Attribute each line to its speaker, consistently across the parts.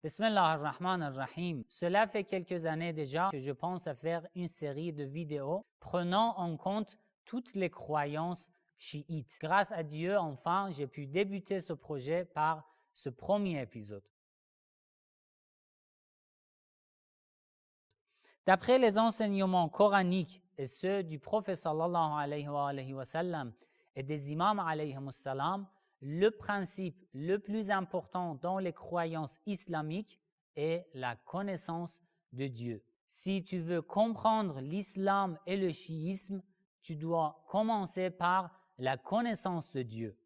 Speaker 1: Bismillah ar-Rahman ar-Rahim. Cela fait quelques années déjà que je pense à faire une série de vidéos prenant en compte toutes les croyances chiites. Grâce à Dieu, enfin, j'ai pu débuter ce projet par ce premier épisode. D'après les enseignements coraniques et ceux du prophète sallallahu alayhi wa sallam et des imams alayhi salam, le principe le plus important dans les croyances islamiques est la connaissance de Dieu. Si tu veux comprendre l'islam et le chiisme, tu dois commencer par la connaissance de Dieu.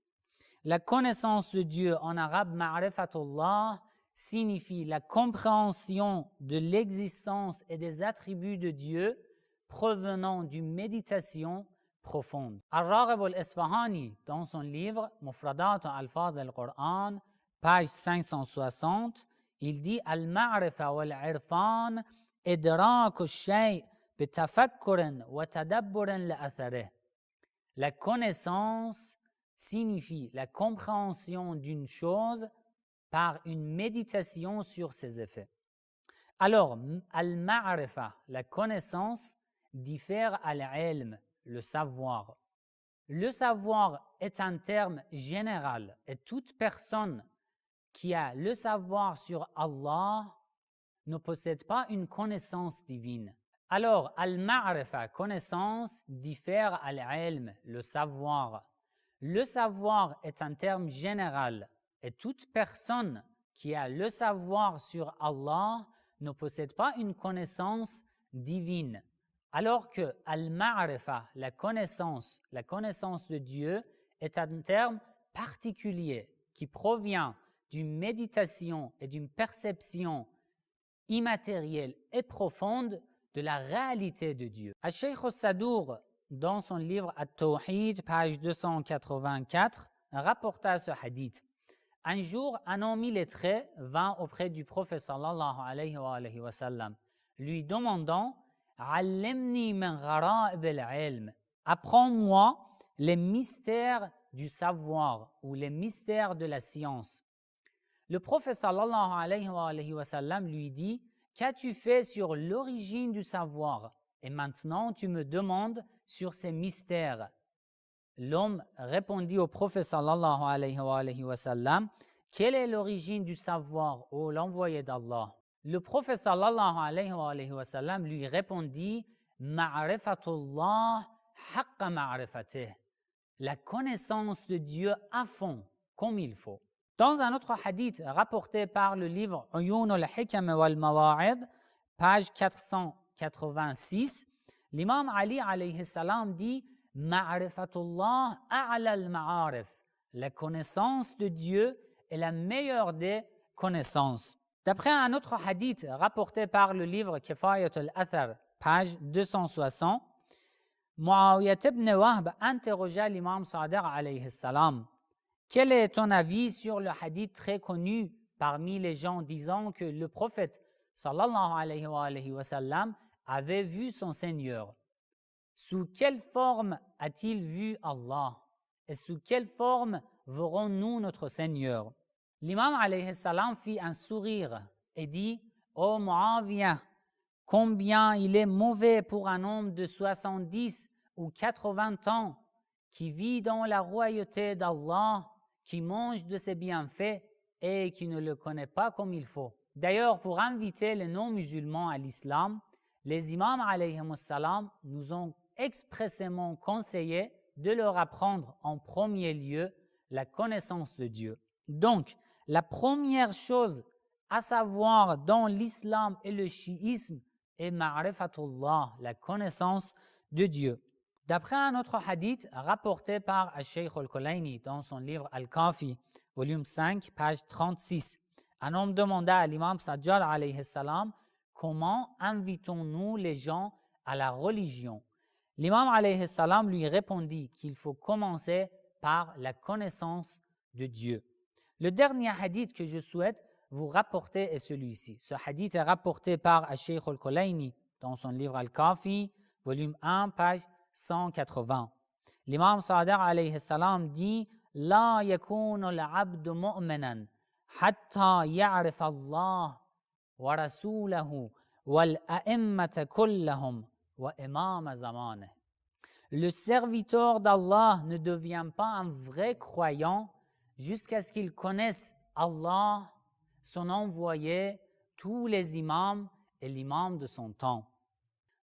Speaker 1: La connaissance de Dieu en arabe, ma'rifatullah, signifie la compréhension de l'existence et des attributs de Dieu provenant d'une méditation profonde. Ar-Raghib al-Isfahani, dans son livre Mufradat al-Alfaz al-Qur'an, page 560, il dit Al-Ma'rifa wal-Irfan idrak al-shay' bitafakkurin wa tadabburin li-atharih. La connaissance signifie la compréhension d'une chose par une méditation sur ses effets. Alors, al-ma'rifa, la connaissance, diffère à l'ilm, le savoir. Le savoir est un terme général et toute personne qui a le savoir sur Allah ne possède pas une connaissance divine. Alors, al-ma'rifa, connaissance, diffère à l'ilm, le savoir. Le savoir est un terme général et toute personne qui a le savoir sur Allah ne possède pas une connaissance divine. Alors que al-ma'rifa, la connaissance de Dieu, est un terme particulier qui provient d'une méditation et d'une perception immatérielle et profonde de la réalité de Dieu. Al-Shaykh al-Sadour, dans son livre At-Tawhid, page 284, rapporta ce hadith. Un jour, un homme illettré vint auprès du prophète sallallahu alayhi wa sallam, lui demandant « Allimni min ghara'ib al-ilm » apprends-moi les mystères du savoir ou les mystères de la science. Le prophète sallallahu alayhi wa sallam lui dit « Qu'as-tu fait sur l'origine du savoir et maintenant tu me demandes sur ces mystères ?» L'homme répondit au prophète sallallahu alayhi wa sallam « Quelle est l'origine du savoir, ô l'envoyé d'Allah ?» Le prophète sallallahu alayhi wa sallam lui répondit « Ma'rifatullah haqqa ma'rifatih » la connaissance de Dieu à fond, comme il faut. Dans un autre hadith rapporté par le livre Uyun al-Hikam wal-Mawa'id, page 486, l'imam Ali alayhi salam dit « Ma'rifatullah a'la al-ma'arif » la connaissance de Dieu est la meilleure des connaissances. D'après un autre hadith rapporté par le livre Kifayat al-Athar, page 260, Muawiyat ibn Wahb interrogea l'imam Sadiq alayhi salam. Quel est ton avis sur le hadith très connu parmi les gens disant que le prophète sallallahu alayhi wa sallam avait vu son Seigneur? Sous quelle forme a-t-il vu Allah? Et sous quelle forme verrons-nous notre Seigneur? L'imam alayhi salam fit un sourire et dit « Ô Muawiyah, combien il est mauvais pour un homme de 70 ou 80 ans qui vit dans la royauté d'Allah, qui mange de ses bienfaits et qui ne le connaît pas comme il faut. » D'ailleurs, pour inviter les non-musulmans à l'islam, les imams alayhi salam nous ont expressément conseillé de leur apprendre en premier lieu la connaissance de Dieu. Donc, la première chose à savoir dans l'islam et le chiisme est ma'rifatullah, la connaissance de Dieu. D'après un autre hadith rapporté par Al-Shaykh al-Kulayni dans son livre Al-Kafi, volume 5, page 36, un homme demanda à l'imam Sajjad alayhi salam comment invitons-nous les gens à la religion. L'imam alayhi salam lui répondit qu'il faut commencer par la connaissance de Dieu. Le dernier hadith que je souhaite vous rapporter est celui-ci. Ce hadith est rapporté par Al-Shaykh al-Kulayni dans son livre Al-Kafi, volume 1, page 180. L'imam Sadiq alayhi salam dit « La yakunu al-abdu mu'minan حتى يعرف الله ورسوله والأئمة كلهم وإمام زمانه. Le serviteur d'Allah ne devient pas un vrai croyant jusqu'à ce qu'il connaisse Allah, son envoyé, tous les imams et l'imam de son temps.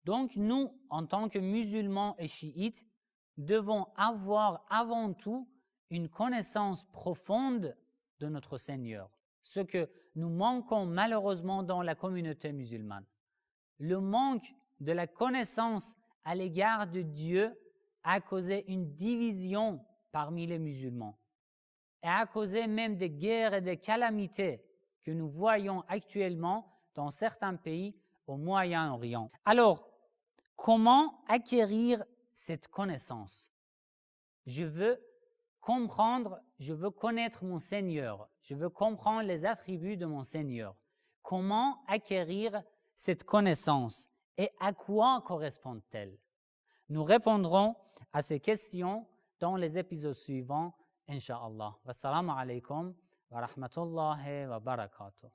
Speaker 1: Donc nous, en tant que musulmans et chiites, devons avoir avant tout une connaissance profonde de notre Seigneur, ce que nous manquons malheureusement dans la communauté musulmane. Le manque de la connaissance à l'égard de Dieu a causé une division parmi les musulmans et a causé même des guerres et des calamités que nous voyons actuellement dans certains pays au Moyen-Orient. Alors, comment acquérir cette connaissance? Je veux comprendre, je veux connaître mon Seigneur, je veux comprendre les attributs de mon Seigneur. Comment acquérir cette connaissance et à quoi correspond-elle? Nous répondrons à ces questions dans les épisodes suivants, Inch'Allah. Wassalamu alaikum wa rahmatullahi wa barakatuh.